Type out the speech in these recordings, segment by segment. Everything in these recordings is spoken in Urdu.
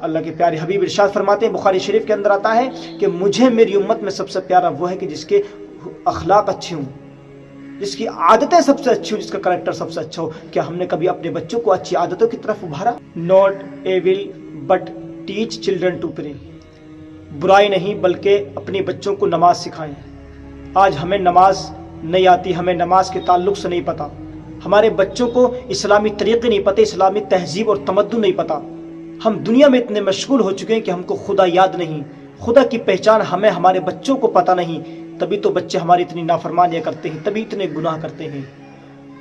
اللہ کے پیارے حبیب ارشاد فرماتے ہیں، بخاری شریف کے اندر آتا ہے کہ مجھے میری امت میں سب سے پیارا وہ ہے کہ جس کے اخلاق اچھے ہوں، جس کی عادتیں سب سے اچھی ہوں، جس کا کریکٹر سب سے اچھا ہو۔ کیا ہم نے کبھی اپنے بچوں کو اچھی عادتوں کی طرف ابھارا؟ Not evil but teach children to pray, برائی نہیں بلکہ اپنے بچوں کو نماز سکھائیں۔ آج ہمیں نماز نہیں آتی، ہمیں نماز کے تعلق سے نہیں پتہ، ہمارے بچوں کو اسلامی طریقے نہیں پتہ، اسلامی تہذیب اور تمدن نہیں پتہ۔ ہم دنیا میں اتنے مشغول ہو چکے ہیں کہ ہم کو خدا یاد نہیں، خدا کی پہچان ہمیں ہمارے بچوں کو پتہ نہیں، تبھی تو بچے ہماری اتنی نافرمانیاں کرتے ہیں، تبھی اتنے گناہ کرتے ہیں۔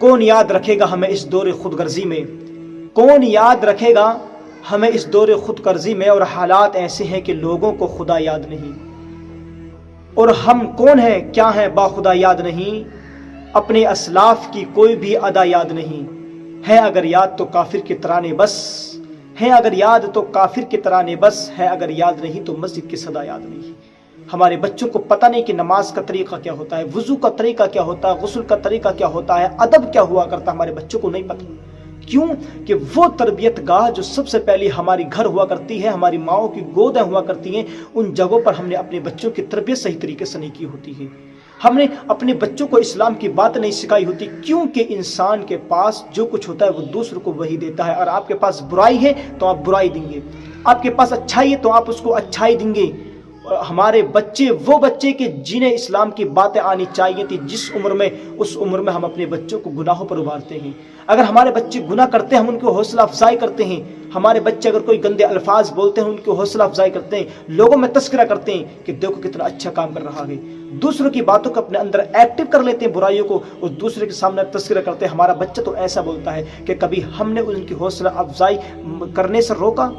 کون یاد رکھے گا ہمیں اس دور خود غرضی میں؟ کون یاد رکھے گا ہمیں اس دور خود غرضی میں؟ اور حالات ایسے ہیں کہ لوگوں کو خدا یاد نہیں، اور ہم کون ہیں، کیا ہیں باخدا یاد نہیں۔ اپنے اسلاف کی کوئی بھی ادا یاد نہیں ہے، اگر یاد تو کافر کے ترانے بس ہے، اگر یاد تو کافر کے ترانے بس ہے، اگر یاد نہیں تو مسجد کی صدا یاد نہیں۔ ہمارے بچوں کو پتہ نہیں کہ نماز کا طریقہ کیا ہوتا ہے، وضو کا طریقہ کیا ہوتا ہے، غسل کا طریقہ کیا ہوتا ہے، ادب کیا ہوا کرتا ہے، ہمارے بچوں کو نہیں پتہ۔ کیوں کہ وہ تربیت گاہ جو سب سے پہلی ہماری گھر ہوا کرتی ہے، ہماری ماؤں کی گودیں ہوا کرتی ہیں، ان جگہوں پر ہم نے اپنے بچوں کی تربیت صحیح طریقے سے نہیں کی ہوتی ہے۔ ہم نے اپنے بچوں کو اسلام کی بات نہیں سکھائی ہوتی، کیونکہ انسان کے پاس جو کچھ ہوتا ہے وہ دوسروں کو وہی دیتا ہے۔ اور آپ کے پاس برائی ہے تو آپ برائی دیں گے، آپ کے پاس اچھائی ہے تو آپ اس کو اچھائی دیں گے۔ ہمارے بچے وہ بچے کہ جنہیں اسلام کی باتیں آنی چاہیے تھی، جس عمر میں، اس عمر میں ہم اپنے بچوں کو گناہوں پر ابھارتے ہیں۔ اگر ہمارے بچے گناہ کرتے ہیں ہم ان کو حوصلہ افزائی کرتے ہیں، ہمارے بچے اگر کوئی گندے الفاظ بولتے ہیں ان کو حوصلہ افزائی کرتے ہیں، لوگوں میں تذکرہ کرتے ہیں کہ دیکھو کتنا اچھا کام کر رہا ہے، دوسروں کی باتوں کو اپنے اندر ایکٹیو کر لیتے ہیں، برائیوں کو اور دوسرے کے سامنے تذکرہ کرتے ہیں۔ ہمارا بچہ تو ایسا بولتا ہے کہ کبھی ہم نے ان کی حوصلہ افزائی کرنے سے روکا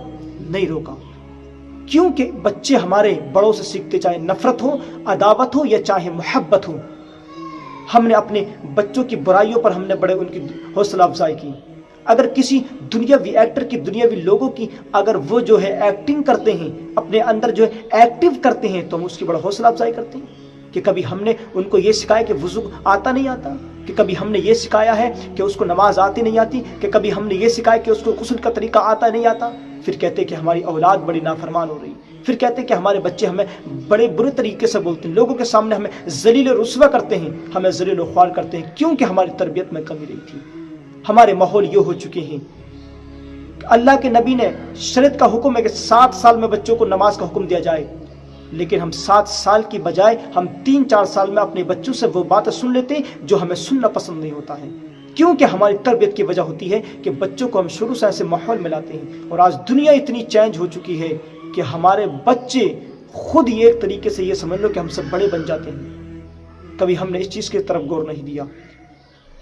نہیں، روکا۔ کیونکہ بچے ہمارے بڑوں سے سیکھتے، چاہے نفرت ہو، عداوت ہو یا چاہے محبت ہو۔ ہم نے اپنے بچوں کی برائیوں پر ہم نے بڑے ان کی حوصلہ افزائی کی۔ اگر کسی دنیاوی ایکٹر کی، دنیاوی لوگوں کی اگر وہ جو ہے ایکٹنگ کرتے ہیں، اپنے اندر جو ہے ایکٹیو کرتے ہیں، تو ہم اس کی بڑا حوصلہ افزائی کرتے ہیں۔ کہ کبھی ہم نے ان کو یہ سکھایا کہ وضو آتا نہیں آتا، کہ کبھی ہم نے یہ سکھایا ہے کہ اس کو نماز آتی نہیں آتی، کہ کبھی ہم نے یہ سکھایا کہ اس کو غسل کا طریقہ آتا نہیں آتا۔ پھر کہتے ہیں کہ ہماری اولاد بڑی نافرمان ہو رہی، پھر کہتے ہیں کہ ہمارے بچے ہمیں بڑے برے طریقے سے بولتے ہیں، لوگوں کے سامنے ہمیں ذلیل و رسوا کرتے ہیں، ہمیں ذلیل و خوار کرتے ہیں، کیونکہ ہماری تربیت میں کمی رہی تھی۔ ہمارے ماحول یہ ہو چکے ہیں۔ اللہ کے نبی نے شریعت کا حکم ہے کہ 7 سال میں بچوں کو نماز کا حکم دیا جائے، لیکن ہم 7 سال کی بجائے ہم 3-4 سال میں اپنے بچوں سے وہ باتیں سن لیتے ہیں جو ہمیں سننا پسند نہیں ہوتا ہے، کیونکہ ہماری تربیت کی وجہ ہوتی ہے کہ بچوں کو ہم شروع سے ایسے ماحول میں لاتے ہیں۔ اور آج دنیا اتنی چینج ہو چکی ہے کہ ہمارے بچے خود ہی ایک طریقے سے یہ سمجھ لو کہ ہم سب بڑے بن جاتے ہیں۔ کبھی ہم نے اس چیز کی طرف غور نہیں دیا۔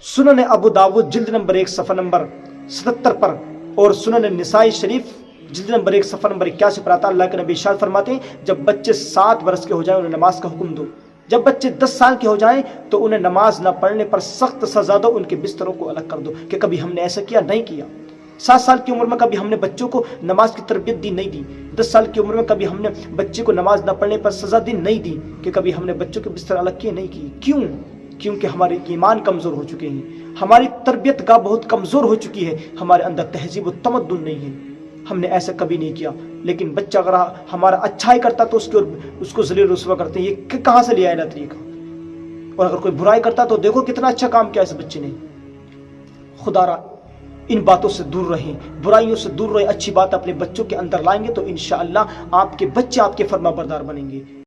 سنن ابو داود جلد نمبر 1 صفحہ نمبر 77 پر اور سنن نسائی شریف جلد نمبر 1 صفحہ نمبر 81 پر آتا ہے، اللہ کے نبی ارشاد فرماتے ہیں جب بچے 7 برس کے ہو جائیں انہیں نماز کا حکم دو، جب بچے 10 سال کے ہو جائیں تو انہیں نماز نہ پڑھنے پر سخت سزا دو، ان کے بستروں کو الگ کر دو۔ کہ کبھی ہم نے ایسا کیا؟ نہیں کیا۔ 7 سال کی عمر میں کبھی ہم نے بچوں کو نماز کی تربیت دی؟ نہیں دی۔ 10 سال کی عمر میں کبھی ہم نے بچے کو نماز نہ پڑھنے پر سزا دی؟ نہیں دی۔ کہ کبھی ہم نے بچوں کے بستر الگ کیے؟ نہیں کیے۔ کیوں؟ کیونکہ ہمارے ایمان کمزور ہو چکے ہیں، ہماری تربیت گاہ بہت کمزور ہو چکی ہے، ہمارے اندر تہذیب و تمدن نہیں ہے۔ ہم نے ایسا کبھی نہیں کیا۔ لیکن بچہ اگر ہمارا اچھائی کرتا تو اس کو ذلیل رسوا کرتے ہیں، یہ کہاں سے لیا ہے طریقہ؟ اور اگر کوئی برائی کرتا تو دیکھو کتنا اچھا کام کیا اس بچے نے۔ خدا را ان باتوں سے دور رہیں، برائیوں سے دور رہیں، اچھی بات اپنے بچوں کے اندر لائیں گے تو انشاءاللہ آپ کے بچے آپ کے فرما بردار بنیں گے۔